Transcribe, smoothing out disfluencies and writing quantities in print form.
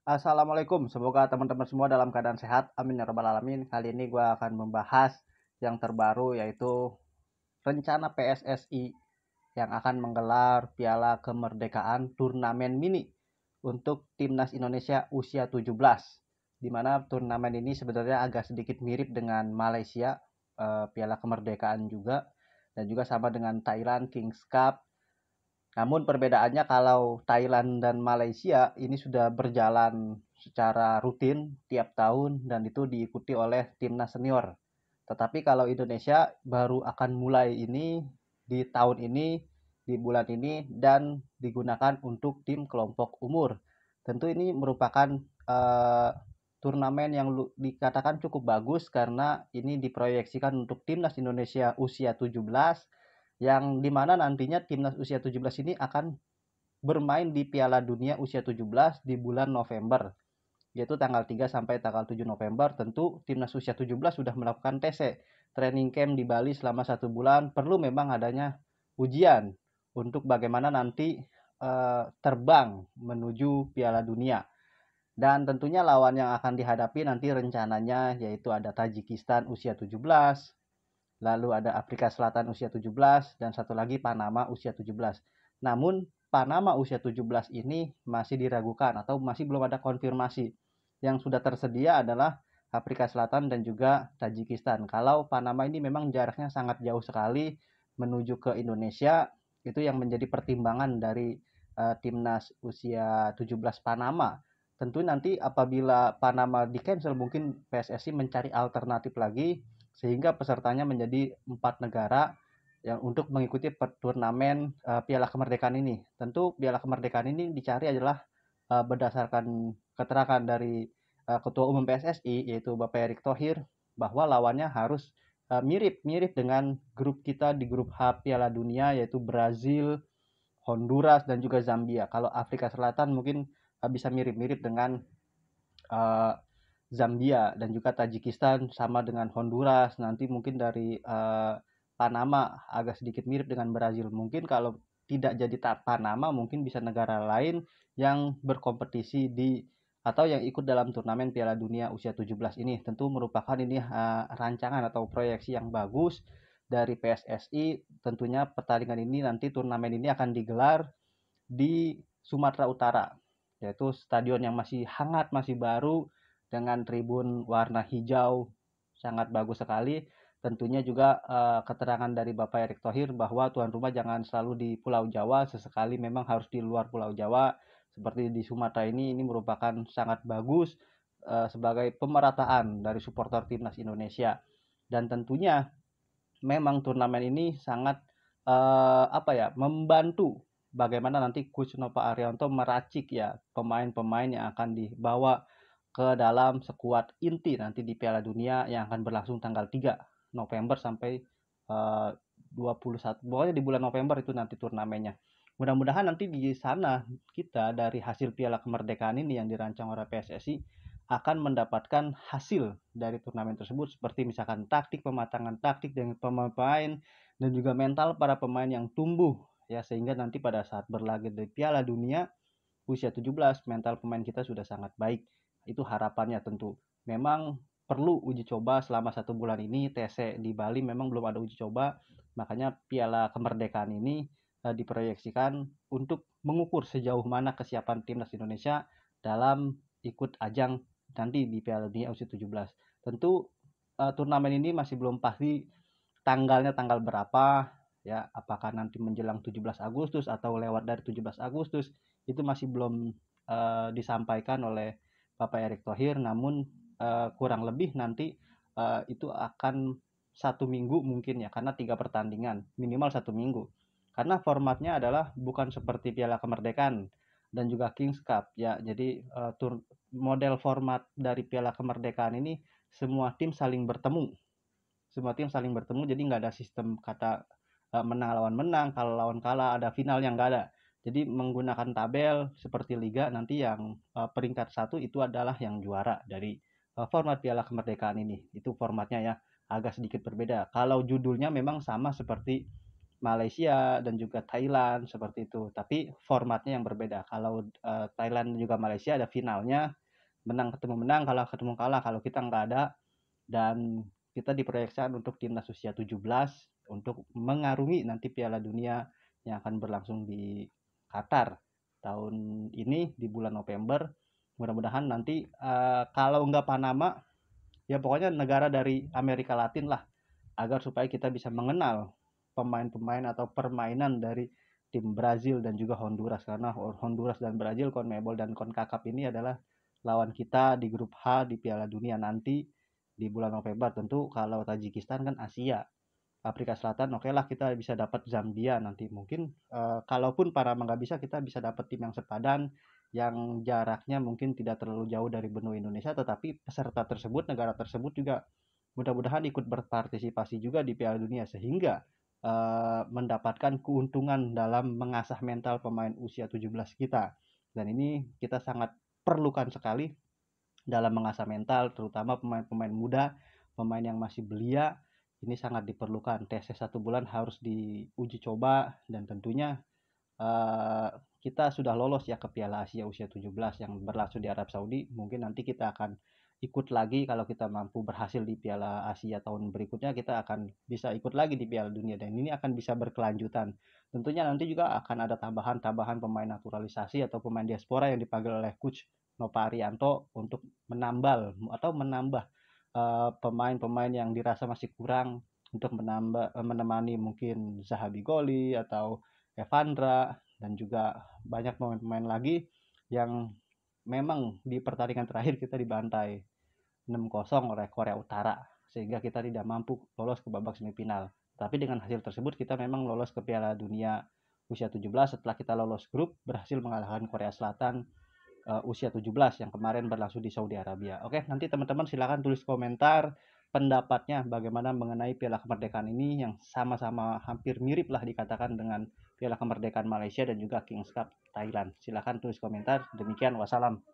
Assalamualaikum, semoga teman-teman semua dalam keadaan sehat. Amin ya rabbal alamin. Kali ini gue akan membahas yang terbaru yaitu rencana PSSI yang akan menggelar Piala Kemerdekaan Turnamen Mini untuk Timnas Indonesia usia 17. Di mana turnamen ini sebenarnya agak sedikit mirip dengan Malaysia, Piala Kemerdekaan juga, dan juga sama dengan Thailand Kings Cup. Namun perbedaannya kalau Thailand dan Malaysia ini sudah berjalan secara rutin tiap tahun dan itu diikuti oleh timnas senior. Tetapi kalau Indonesia baru akan mulai ini di tahun ini, di bulan ini dan digunakan untuk tim kelompok umur. Tentu ini merupakan eh, turnamen yang dikatakan cukup bagus karena ini diproyeksikan untuk timnas Indonesia usia 17 yang dimana nantinya timnas usia 17 ini akan bermain di Piala Dunia usia 17 di bulan November, yaitu tanggal 3 sampai tanggal 7 November. Tentu timnas usia 17 sudah melakukan TC, training camp di Bali selama 1 bulan. Perlu memang adanya ujian untuk bagaimana nanti terbang menuju Piala Dunia. Dan tentunya lawan yang akan dihadapi nanti rencananya yaitu ada Tajikistan usia 17, lalu ada Afrika Selatan usia 17, dan satu lagi Panama usia 17. Namun Panama usia 17 ini masih diragukan atau masih belum ada konfirmasi. Yang sudah tersedia adalah Afrika Selatan dan juga Tajikistan. Kalau Panama ini memang jaraknya sangat jauh sekali menuju ke Indonesia, itu yang menjadi pertimbangan dari timnas usia 17 Panama. Tentu nanti apabila Panama di cancel mungkin PSSI mencari alternatif lagi sehingga pesertanya menjadi 4 negara yang untuk mengikuti turnamen Piala Kemerdekaan ini. Tentu Piala Kemerdekaan ini dicari adalah berdasarkan keterangan dari Ketua Umum PSSI yaitu Bapak Erick Thohir bahwa lawannya harus mirip-mirip dengan grup kita di grup H Piala Dunia yaitu Brazil, Honduras dan juga Zambia. Kalau Afrika Selatan mungkin bisa mirip-mirip dengan uh, Zambia dan juga Tajikistan sama dengan Honduras. Nanti mungkin dari Panama agak sedikit mirip dengan Brazil. Mungkin kalau tidak jadi Panama, mungkin bisa negara lain yang berkompetisi di atau yang ikut dalam turnamen Piala Dunia usia 17 ini. Tentu merupakan ini rancangan atau proyeksi yang bagus dari PSSI. Tentunya pertandingan ini nanti turnamen ini akan digelar di Sumatera Utara, yaitu stadion yang masih hangat, masih baru, dengan tribun warna hijau, sangat bagus sekali. Tentunya juga keterangan dari Bapak Erick Thohir bahwa tuan rumah jangan selalu di Pulau Jawa, sesekali memang harus di luar Pulau Jawa, seperti di Sumatera ini merupakan sangat bagus sebagai pemerataan dari supporter timnas Indonesia. Dan tentunya memang turnamen ini sangat apa ya, membantu bagaimana nanti Coach Nova Arianto meracik ya pemain-pemain yang akan dibawa ke dalam skuad inti nanti di Piala Dunia yang akan berlangsung tanggal 3 November sampai 21, pokoknya di bulan November itu nanti turnamennya. Mudah-mudahan nanti di sana kita dari hasil Piala Kemerdekaan ini yang dirancang oleh PSSI akan mendapatkan hasil dari turnamen tersebut seperti misalkan taktik, pematangan taktik dengan pemain dan juga mental para pemain yang tumbuh ya sehingga nanti pada saat berlaga di Piala Dunia usia 17 mental pemain kita sudah sangat baik. Itu harapannya tentu. Memang perlu uji coba selama 1 bulan ini TC di Bali memang belum ada uji coba, makanya Piala Kemerdekaan ini diproyeksikan untuk mengukur sejauh mana kesiapan timnas Indonesia dalam ikut ajang nanti di Piala Dunia usia 17. Tentu turnamen ini masih belum pasti tanggalnya tanggal berapa ya, apakah nanti menjelang 17 Agustus atau lewat dari 17 Agustus itu masih belum disampaikan oleh Bapak Erick Thohir, namun kurang lebih nanti itu akan 1 minggu mungkin ya, karena 3 pertandingan minimal 1 minggu. Karena formatnya adalah bukan seperti Piala Kemerdekaan dan juga Kings Cup ya, jadi model format dari Piala Kemerdekaan ini semua tim saling bertemu, jadi nggak ada sistem kata menang lawan menang, kalau lawan kalah ada final yang nggak ada. Jadi menggunakan tabel seperti liga nanti yang peringkat 1 itu adalah yang juara dari format Piala Kemerdekaan ini. Itu formatnya ya agak sedikit berbeda. Kalau judulnya memang sama seperti Malaysia dan juga Thailand seperti itu. Tapi formatnya yang berbeda. Kalau Thailand dan juga Malaysia ada finalnya, menang ketemu menang, kalah ketemu kalah. Kalau kita nggak ada, dan kita diproyeksikan untuk timnas usia 17 untuk mengarungi nanti Piala Dunia yang akan berlangsung di Qatar tahun ini di bulan November. Mudah-mudahan nanti kalau nggak Panama, ya pokoknya negara dari Amerika Latin lah, agar supaya kita bisa mengenal pemain-pemain atau permainan dari tim Brazil dan juga Honduras, karena Honduras dan Brazil, CONMEBOL dan CONCACAF ini adalah lawan kita di grup H di Piala Dunia nanti di bulan November. Tentu kalau Tajikistan kan Asia, Afrika Selatan oke lah kita bisa dapat Zambia nanti mungkin, kalaupun Panama nggak bisa, kita bisa dapat tim yang sepadan yang jaraknya mungkin tidak terlalu jauh dari benua Indonesia, tetapi peserta tersebut, negara tersebut juga mudah-mudahan ikut berpartisipasi juga di Piala Dunia sehingga mendapatkan keuntungan dalam mengasah mental pemain usia 17 kita. Dan ini kita sangat perlukan sekali dalam mengasah mental, terutama pemain-pemain muda, pemain yang masih belia. Ini sangat diperlukan. Tesnya 1 bulan harus diuji coba, dan tentunya eh, kita sudah lolos ya ke Piala Asia usia 17 yang berlangsung di Arab Saudi. Mungkin nanti kita akan ikut lagi kalau kita mampu berhasil di Piala Asia tahun berikutnya, kita akan bisa ikut lagi di Piala Dunia, dan ini akan bisa berkelanjutan. Tentunya nanti juga akan ada tambahan-tambahan pemain naturalisasi atau pemain diaspora yang dipanggil oleh coach Nova Arianto untuk menambal atau menambah pemain-pemain yang dirasa masih kurang, untuk menemani mungkin Zahabi Goli atau Evandra, dan juga banyak pemain-pemain lagi yang memang di pertandingan terakhir kita dibantai 6-0 oleh Korea Utara sehingga kita tidak mampu lolos ke babak semifinal. Tapi dengan hasil tersebut kita memang lolos ke Piala Dunia usia 17 setelah kita lolos grup berhasil mengalahkan Korea Selatan usia 17 yang kemarin berlangsung di Saudi Arabia. Oke, nanti teman-teman silakan tulis komentar pendapatnya bagaimana mengenai Piala Kemerdekaan ini yang sama-sama hampir mirip lah dikatakan dengan Piala Kemerdekaan Malaysia dan juga Kings Cup Thailand. Silakan tulis komentar. Demikian, wassalam.